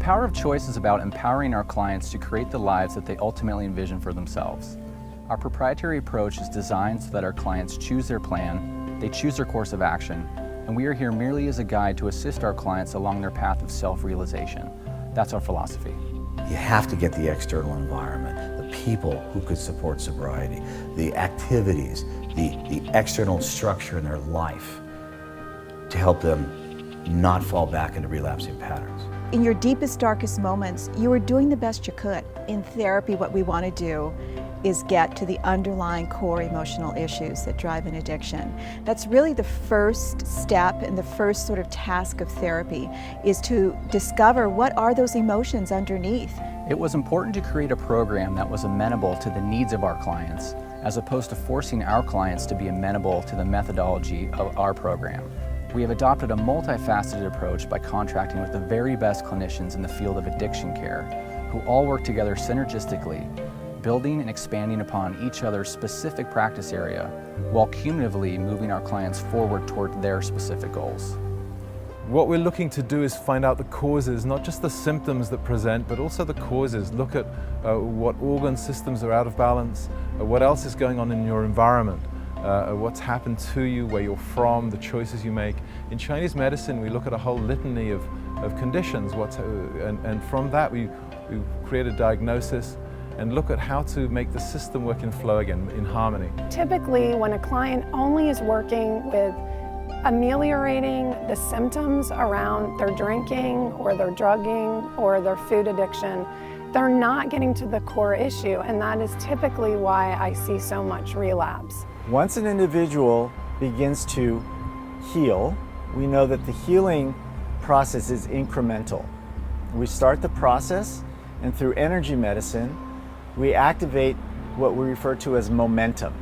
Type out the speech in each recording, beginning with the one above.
power of choice is about empowering our clients to create the lives that they ultimately envision for themselves. Our proprietary approach is designed so that our clients choose their plan, they choose their course of action, and we are here merely as a guide to assist our clients along their path of self-realization. That's our philosophy. You have to get the external environment, the people who could support sobriety, the activities, the external structure in their life to help them not fall back into relapsing patterns. In your deepest, darkest moments, you were doing the best you could. In therapy, what we want to do is get to the underlying core emotional issues that drive an addiction. That's really the first step and the first sort of task of therapy, is to discover what are those emotions underneath. It was important to create a program that was amenable to the needs of our clients, as opposed to forcing our clients to be amenable to the methodology of our program. We have adopted a multifaceted approach by contracting with the very best clinicians in the field of addiction care, who all work together synergistically, building and expanding upon each other's specific practice area, while cumulatively moving our clients forward toward their specific goals. What we're looking to do is find out the causes, not just the symptoms that present, but also the causes. Look at what organ systems are out of balance, what else is going on in your environment, what's happened to you, where you're from, the choices you make. In Chinese medicine, we look at a whole litany of conditions, and from that we create a diagnosis and look at how to make the system work in flow again, in harmony. Typically, when a client only is working with ameliorating the symptoms around their drinking or their drugging or their food addiction, they're not getting to the core issue, and that is typically why I see so much relapse. Once an individual begins to heal, we know that the healing process is incremental. We start the process, and through energy medicine, we activate what we refer to as momentum.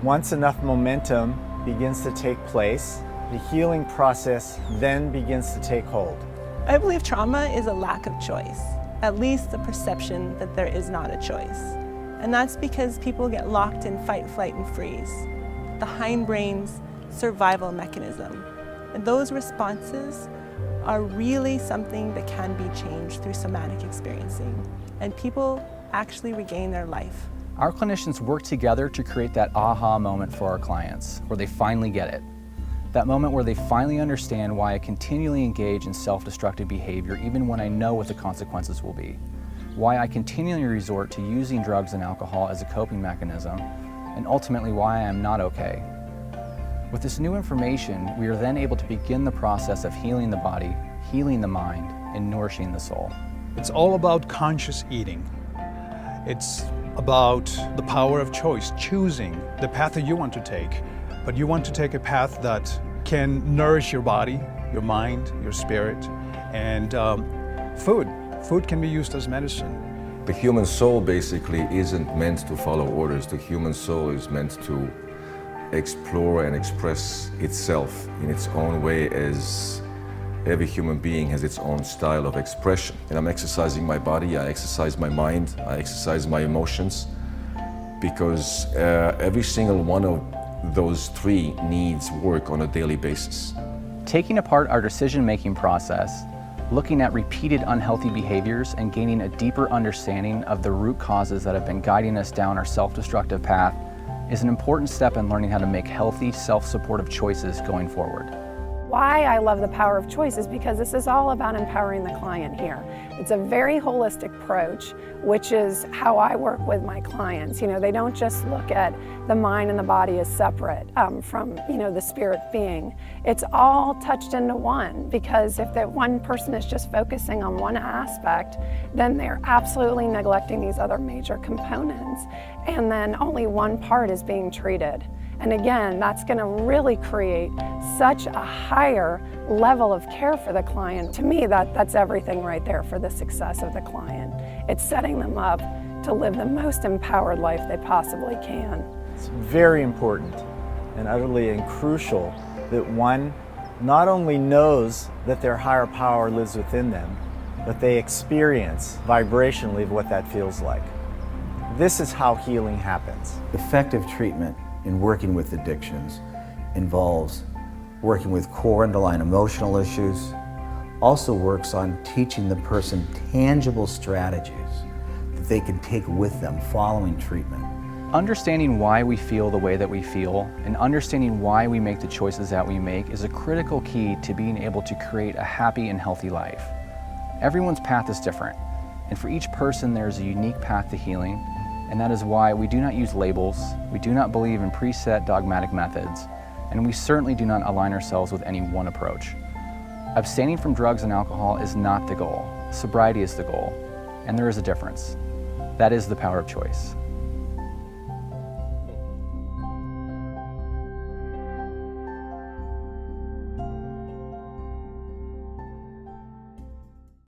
Once enough momentum begins to take place, the healing process then begins to take hold. I believe trauma is a lack of choice, at least the perception that there is not a choice. And that's because people get locked in fight, flight, and freeze, the hindbrain's survival mechanism. And those responses are really something that can be changed through somatic experiencing. And people actually regain their life. Our clinicians work together to create that aha moment for our clients, where they finally get it. That moment where they finally understand why I continually engage in self-destructive behavior even when I know what the consequences will be. Why I continually resort to using drugs and alcohol as a coping mechanism, and ultimately why I am not okay. With this new information, we are then able to begin the process of healing the body, healing the mind, and nourishing the soul. It's all about conscious eating. It's about the power of choice, choosing the path that you want to take. But you want to take a path that can nourish your body, your mind, your spirit, and food. Food can be used as medicine. The human soul basically isn't meant to follow orders. The human soul is meant to explore and express itself in its own way, as every human being has its own style of expression. And I'm exercising my body, I exercise my mind, I exercise my emotions, because every single one of those three needs work on a daily basis. Taking apart our decision-making process, looking at repeated unhealthy behaviors, and gaining a deeper understanding of the root causes that have been guiding us down our self-destructive path is an important step in learning how to make healthy, self-supportive choices going forward. Why I love the power of choice is because this is all about empowering the client here. It's a very holistic approach, which is how I work with my clients. You know, they don't just look at the mind and the body as separate from, the spirit being. It's all touched into one, because if that one person is just focusing on one aspect, then they're absolutely neglecting these other major components, and then only one part is being treated. And again, that's going to really create such a higher level of care for the client. To me, that's everything right there for the success of the client. It's setting them up to live the most empowered life they possibly can. It's very important and utterly crucial that one not only knows that their higher power lives within them, but they experience vibrationally what that feels like. This is how healing happens. Effective treatment in working with addictions involves working with core underlying emotional issues, also works on teaching the person tangible strategies that they can take with them following treatment. Understanding why we feel the way that we feel and understanding why we make the choices that we make is a critical key to being able to create a happy and healthy life. Everyone's path is different, and for each person there is a unique path to healing, and that is why we do not use labels, we do not believe in preset dogmatic methods, and we certainly do not align ourselves with any one approach. Abstaining from drugs and alcohol is not the goal. Sobriety is the goal, and there is a difference. That is the power of choice.